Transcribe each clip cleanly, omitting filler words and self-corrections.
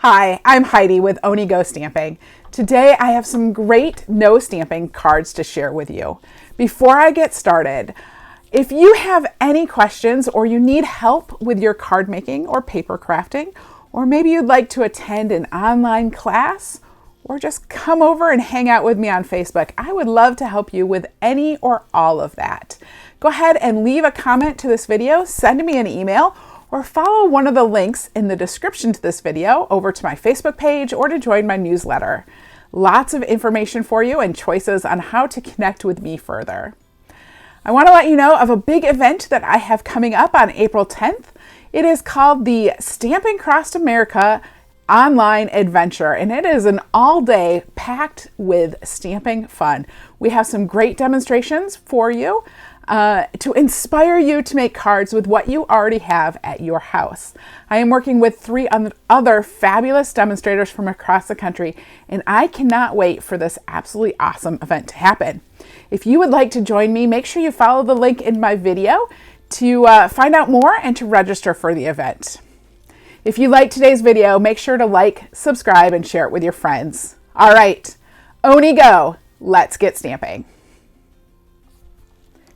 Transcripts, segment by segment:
Hi, I'm Heidi with Oni Go Stamping. Today I have some great no stamping cards to share with you. Before I get started, if you have any questions or you need help with your card making or paper crafting, or maybe you'd like to attend an online class or just come over and hang out with me on Facebook, I would love to help you with any or all of that. Go ahead and leave a comment to this video, send me an email, or follow one of the links in the description to this video over to my Facebook page or to join my newsletter. Lots of information for you and choices on how to connect with me further. I want to let you know of a big event that I have coming up on April 10th. It is called the Stamping Across America Online Adventure, and it is an all-day packed with stamping fun. We have some great demonstrations for you to inspire you to make cards with what you already have at your house. I am working with 3 other fabulous demonstrators from across the country, and I cannot wait for this absolutely awesome event to happen. If you would like to join me, make sure you follow the link in my video to find out more and to register for the event. If you liked today's video, make sure to like, subscribe, and share it with your friends. All right, Oni Go, let's get stamping.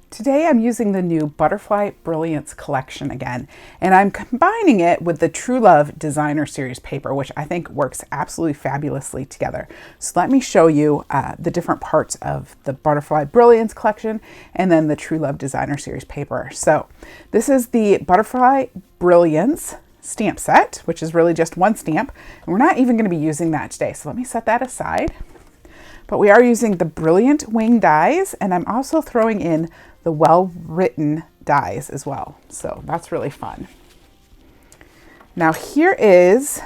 Today I'm using the new Butterfly Brilliance Collection again, and I'm combining it with the True Love Designer Series paper, which I think works absolutely fabulously together. So let me show you the different parts of the Butterfly Brilliance Collection and then the True Love Designer Series paper. So this is the Butterfly Brilliance stamp set, which is really just one stamp, and we're not even going to be using that today. So let me set that aside. But we are using the Brilliant Wing dies, and I'm also throwing in the well-written dies as well. So that's really fun. Now here is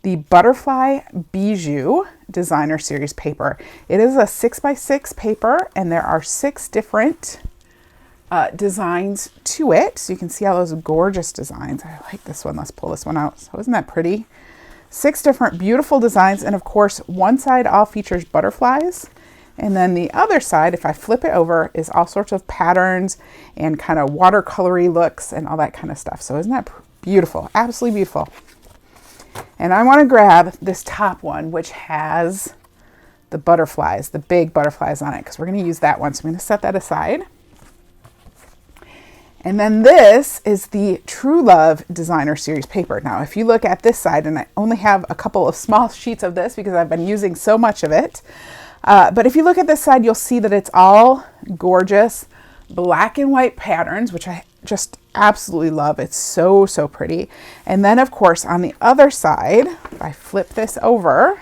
the Butterfly Bijou Designer Series paper. It is a 6x6 paper, and there are 6 different designs to it. So you can see all those gorgeous designs. I like this one. Let's pull this one out. So isn't that pretty? 6 different beautiful designs, and of course one side all features butterflies, and then the other side, if I flip it over, is all sorts of patterns and kind of watercolory looks and all that kind of stuff. So isn't that beautiful? Absolutely beautiful. And I want to grab this top one, which has the butterflies, the big butterflies on it, because we're going to use that one. So I'm going to set that aside. And then this is the True Love Designer Series paper. Now, if you look at this side, and I only have a couple of small sheets of this because I've been using so much of it, but if you look at this side, you'll see that it's all gorgeous black and white patterns, which I just absolutely love. It's so, so pretty. And then, of course, on the other side, if I flip this over,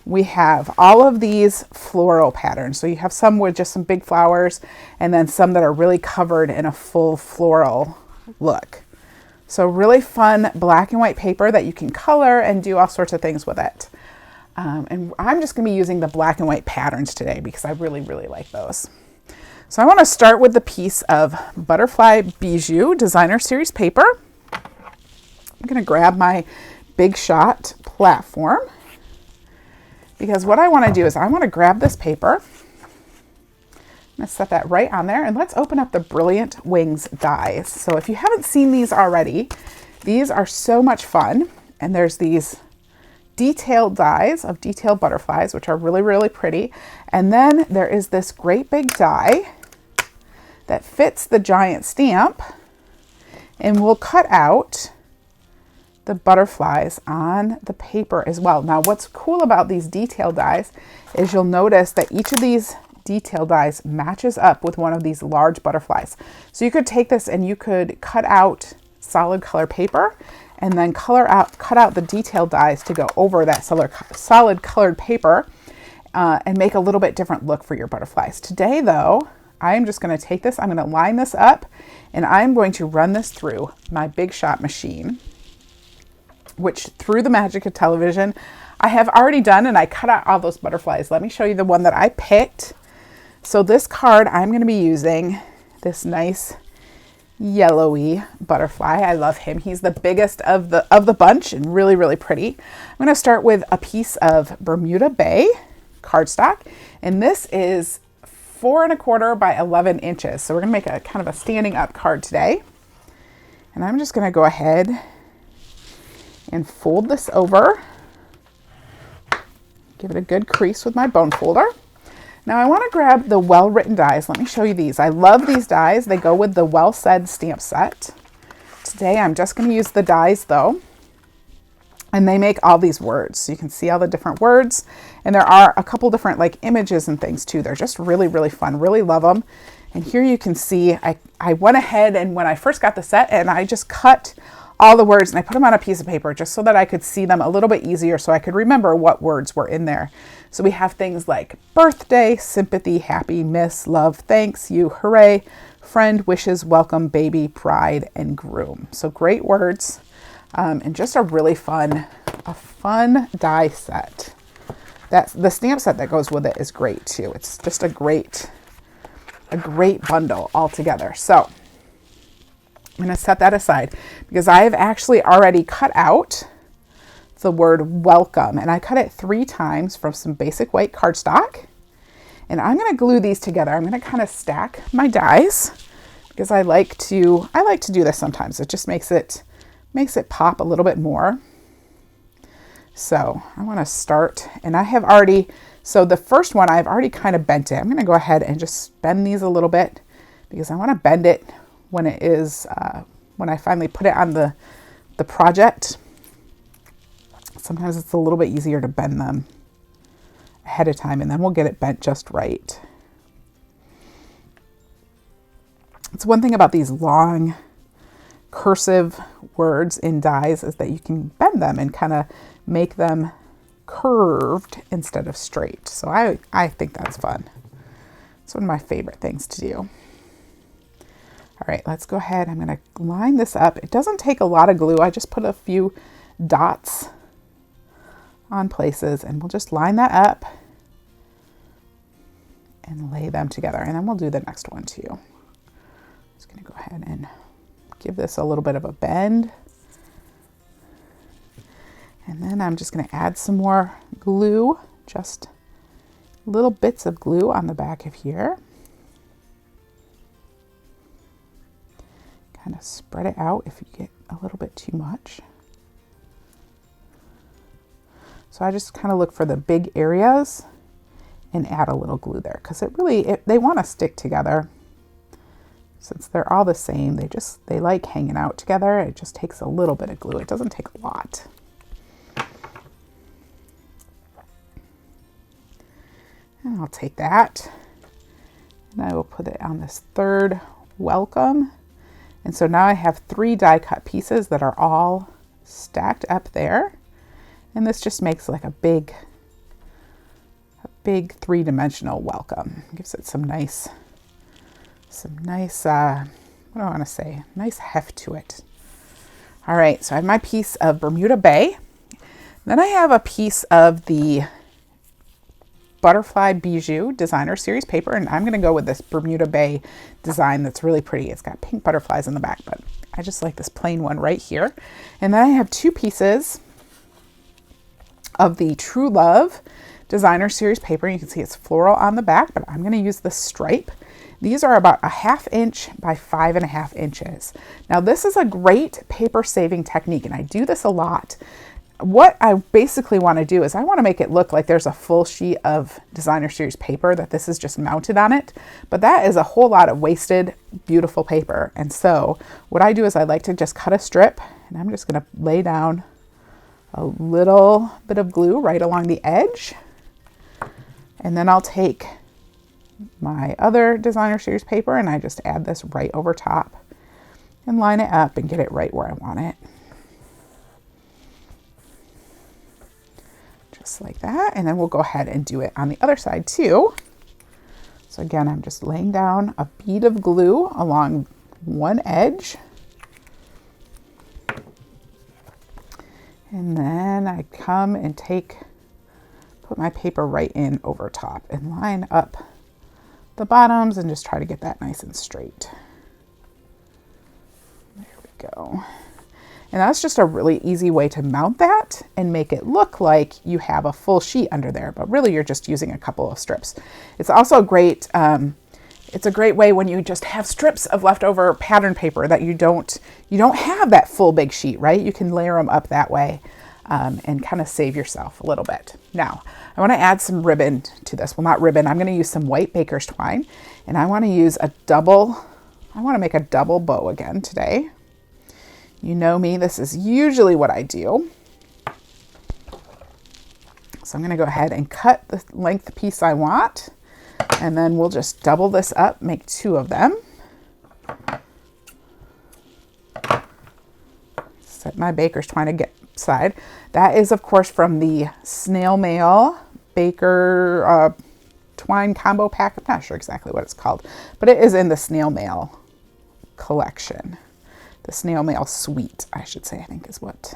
we have all of these floral patterns. So you have some with just some big flowers, and then some that are really covered in a full floral look. So really fun black and white paper that you can color and do all sorts of things with it. And I'm just going to be using the black and white patterns today because I really, really like those. So I want to start with the piece of Butterfly Bijou Designer Series paper. I'm going to grab my Big Shot platform, because what I want to do is I want to grab this paper. I'm going to set that right on there, and let's open up the Brilliant Wings dies. So if you haven't seen these already, these are so much fun. And there's these detailed dies of detailed butterflies, which are really, really pretty. And then there is this great big die that fits the giant stamp, and we'll cut out the butterflies on the paper as well. Now, what's cool about these detail dies is you'll notice that each of these detail dies matches up with one of these large butterflies. So you could take this and you could cut out solid color paper and then cut out the detail dies to go over that solid colored paper and make a little bit different look for your butterflies. Today, though, I'm just going to take this, I'm going to line this up, and I'm going to run this through my Big Shot machine, which through the magic of television, I have already done, and I cut out all those butterflies. Let me show you the one that I picked. So this card, I'm going to be using this nice yellowy butterfly. I love him. He's the biggest of the bunch and really, really pretty. I'm going to start with a piece of Bermuda Bay cardstock, and this is 4 1/4 by 11 inches. So we're going to make a kind of a standing up card today. And I'm just going to go ahead and fold this over. Give it a good crease with my bone folder. Now I want to grab the well-written dies. Let me show you these. I love these dies. They go with the Well Said stamp set. Today I'm just going to use the dies though. And they make all these words. So you can see all the different words. And there are a couple different like images and things too. They're just really, really fun. Really love them. And here you can see I went ahead and when I first got the set and I just cut all the words and I put them on a piece of paper just so that I could see them a little bit easier so I could remember what words were in there. So we have things like birthday, sympathy, happy, miss, love, thanks, you, hooray, friend, wishes, welcome, baby, pride, and groom. So great words and just a really fun die set. That's the stamp set that goes with it is great too. It's just a great bundle altogether. So I'm going to set that aside because I've actually already cut out the word welcome and I cut it 3 times from some basic white cardstock and I'm going to glue these together. I'm going to kind of stack my dies because I like to do this sometimes. It just makes it pop a little bit more. So I want to start and I have already, so the first one I've already kind of bent it. I'm going to go ahead and just bend these a little bit because I want to bend it when it is, when I finally put it on the project. Sometimes it's a little bit easier to bend them ahead of time and then we'll get it bent just right. It's one thing about these long cursive words in dies is that you can bend them and kind of make them curved instead of straight. So I think that's fun. It's one of my favorite things to do. All right, let's go ahead. I'm going to line this up. It doesn't take a lot of glue. I just put a few dots on places and we'll just line that up and lay them together. And then we'll do the next one too. Just going to go ahead and give this a little bit of a bend. And then I'm just going to add some more glue, just little bits of glue on the back of here. Kind of spread it out if you get a little bit too much. So I just kind of look for the big areas and add a little glue there because they want to stick together. Since they're all the same, they like hanging out together. It just takes a little bit of glue. It doesn't take a lot. And I'll take that and I will put it on this third welcome. And so now I have 3 die cut pieces that are all stacked up there. And this just makes like a big 3-dimensional welcome. Gives it some nice, what do I want to say? Nice heft to it. All right, so I have my piece of Bermuda Bay. Then I have a piece of the Butterfly Bijou designer series paper, and I'm going to go with this Bermuda Bay design that's really pretty. It's got pink butterflies in the back, but I just like this plain one right here. And then I have 2 pieces of the True Love designer series paper. You can see it's floral on the back, but I'm going to use the stripe. These are about 1/2 inch by 5.5 inches. Now this is a great paper saving technique, and I do this a lot. What I basically want to do is I want to make it look like there's a full sheet of designer series paper, that this is just mounted on it, but that is a whole lot of wasted, beautiful paper. And so what I do is I like to just cut a strip, and I'm just going to lay down a little bit of glue right along the edge. And then I'll take my other designer series paper and I just add this right over top and line it up and get it right where I want it. Just like that. And then we'll go ahead and do it on the other side too. So again, I'm just laying down a bead of glue along one edge. And then I come and put my paper right in over top and line up the bottoms and just try to get that nice and straight. There we go. And that's just a really easy way to mount that and make it look like you have a full sheet under there, but really you're just using a couple of strips. It's also great It's a great way when you just have strips of leftover pattern paper that you don't have that full big sheet, right? You can layer them up that way and kind of save yourself a little bit. Now, I want to add some ribbon to this. Well, not ribbon. I'm going to use some white baker's twine, and I want to use I want to make a double bow again today. You know me, this is usually what I do. So I'm going to go ahead and cut the length piece I want, and then we'll just double this up, make 2 of them. Set my baker's twine aside. That is, of course, from the snail mail baker twine combo pack. I'm not sure exactly what it's called, but it is in the snail mail collection. The snail mail suite, I should say, I think is what.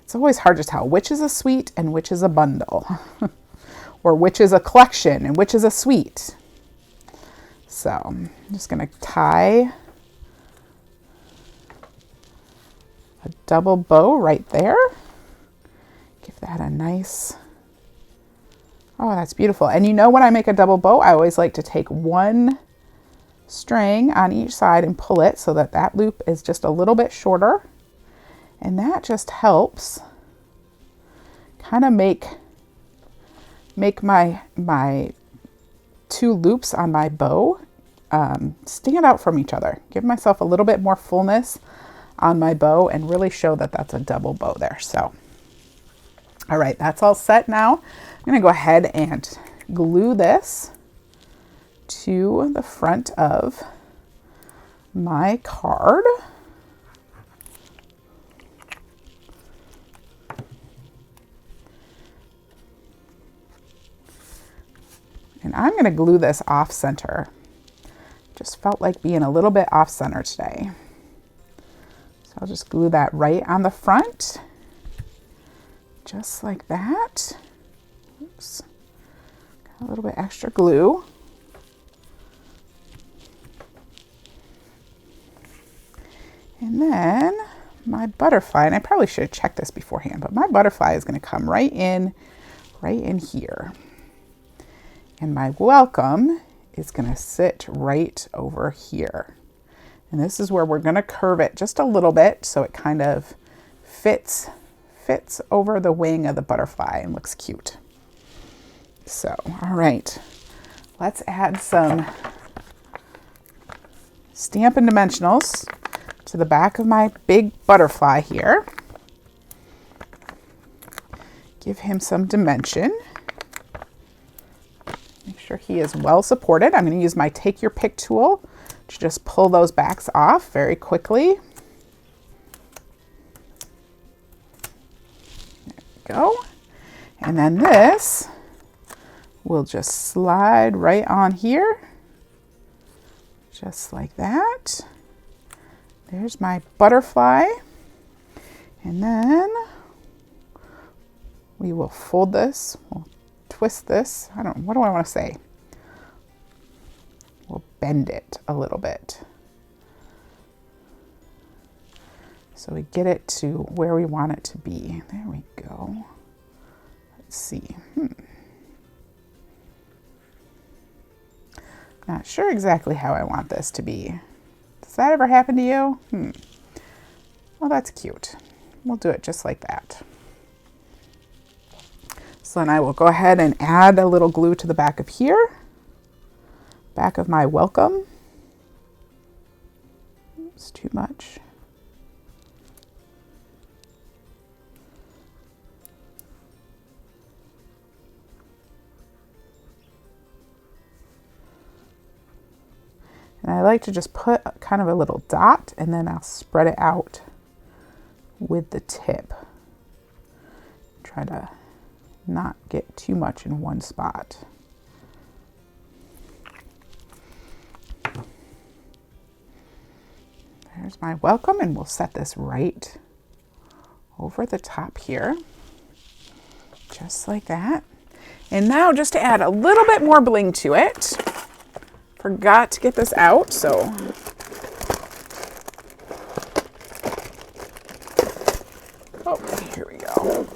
It's always hard to tell which is a suite and which is a bundle, or which is a collection and which is a suite. So I'm just going to tie a double bow right there. Give that a nice, oh, that's beautiful. And you know, when I make a double bow, I always like to take one string on each side and pull it so that that loop is just a little bit shorter. And that just helps kind of make my 2 loops on my bow stand out from each other. Give myself a little bit more fullness on my bow and really show that that's a double bow there. So, all right, that's all set now. I'm going to go ahead and glue this to the front of my card. And I'm going to glue this off center. Just felt like being a little bit off center today. So I'll just glue that right on the front. Just like that. Oops. Got a little bit extra glue. And then my butterfly, and I probably should have checked this beforehand, but my butterfly is going to come right in here. And my welcome is going to sit right over here. And this is where we're going to curve it just a little bit so it kind of fits over the wing of the butterfly and looks cute. So, all right, let's add some Stampin' Dimensionals to the back of my big butterfly here. Give him some dimension. Make sure he is well supported. I'm going to use my Take Your Pick tool to just pull those backs off very quickly. There we go. And then this will just slide right on here, just like that. There's my butterfly. And then we will fold this, we'll twist this. What do I want to say? We'll bend it a little bit so we get it to where we want it to be. There we go. Let's see. Not sure exactly how I want this to be. Does that ever happen to you? Well, that's cute. We'll do it just like that. So then I will go ahead and add a little glue to the back of here, back of my welcome. It's too much. And I like to just put kind of a little dot and then I'll spread it out with the tip. Try to not get too much in one spot. There's my welcome, and we'll set this right over the top here, just like that. And now just to add a little bit more bling to it, forgot to get this out, so here we go.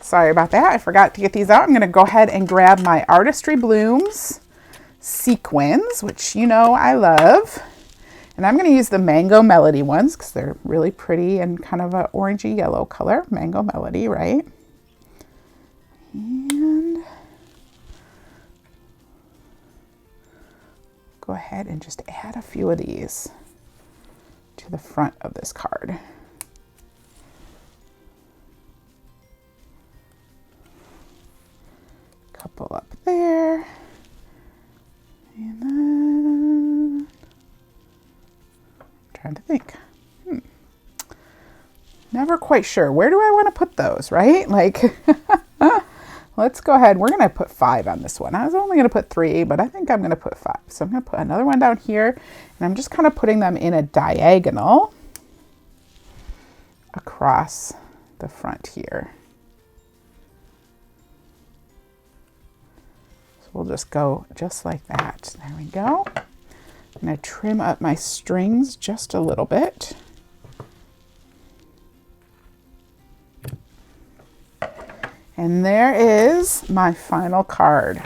Sorry about that. I forgot to get these out. I'm going to go ahead and grab my Artistry Blooms sequins, which you know I love. And I'm going to use the Mango Melody ones because they're really pretty and kind of an orangey yellow color. Mango Melody, right? And go ahead and just add a few of these to the front of this card. Couple up there. And then trying to think. Never quite sure. Where do I want to put those, right? Like, let's go ahead. We're going to put 5 on this one. I was only going to put 3, but I think I'm going to put 5. So I'm going to put another one down here, and I'm just kind of putting them in a diagonal across the front here. So we'll just go just like that. There we go. I'm going to trim up my strings just a little bit. And there is my final card.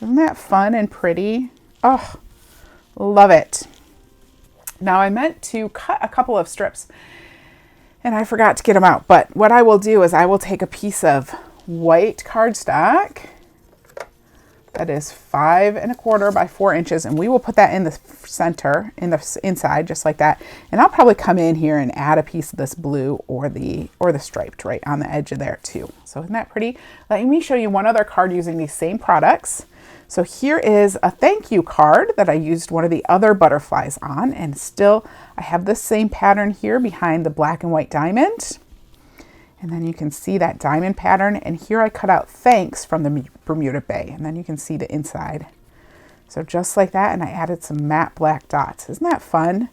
Isn't that fun and pretty? Oh, love it. Now I meant to cut a couple of strips and I forgot to get them out. But what I will do is I will take a piece of white cardstock that is 5 1/4 by 4 inches, and we will put that in the center, in the inside, just like that. And I'll probably come in here and add a piece of this blue or the striped right on the edge of there too. So isn't that pretty? Let me show you one other card using these same products. So here is a thank you card that I used one of the other butterflies on, and still I have this same pattern here behind the black and white diamond. And then you can see that diamond pattern, and here I cut out thanks from the Bermuda Bay, and then you can see the inside. So just like that, and I added some matte black dots. Isn't that fun?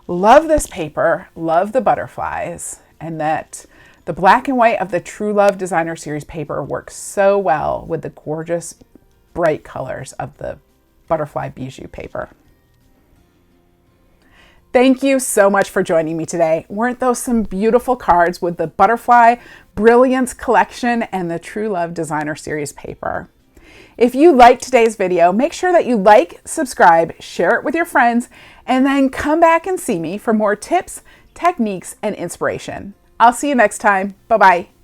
Love this paper, love the butterflies, and that the black and white of the True Love Designer Series paper works so well with the gorgeous bright colors of the Butterfly Bijou paper. Thank you so much for joining me today. Weren't those some beautiful cards with the Butterfly Brilliance Collection and the True Love Designer Series paper? If you liked today's video, make sure that you like, subscribe, share it with your friends, and then come back and see me for more tips, techniques, and inspiration. I'll see you next time. Bye-bye.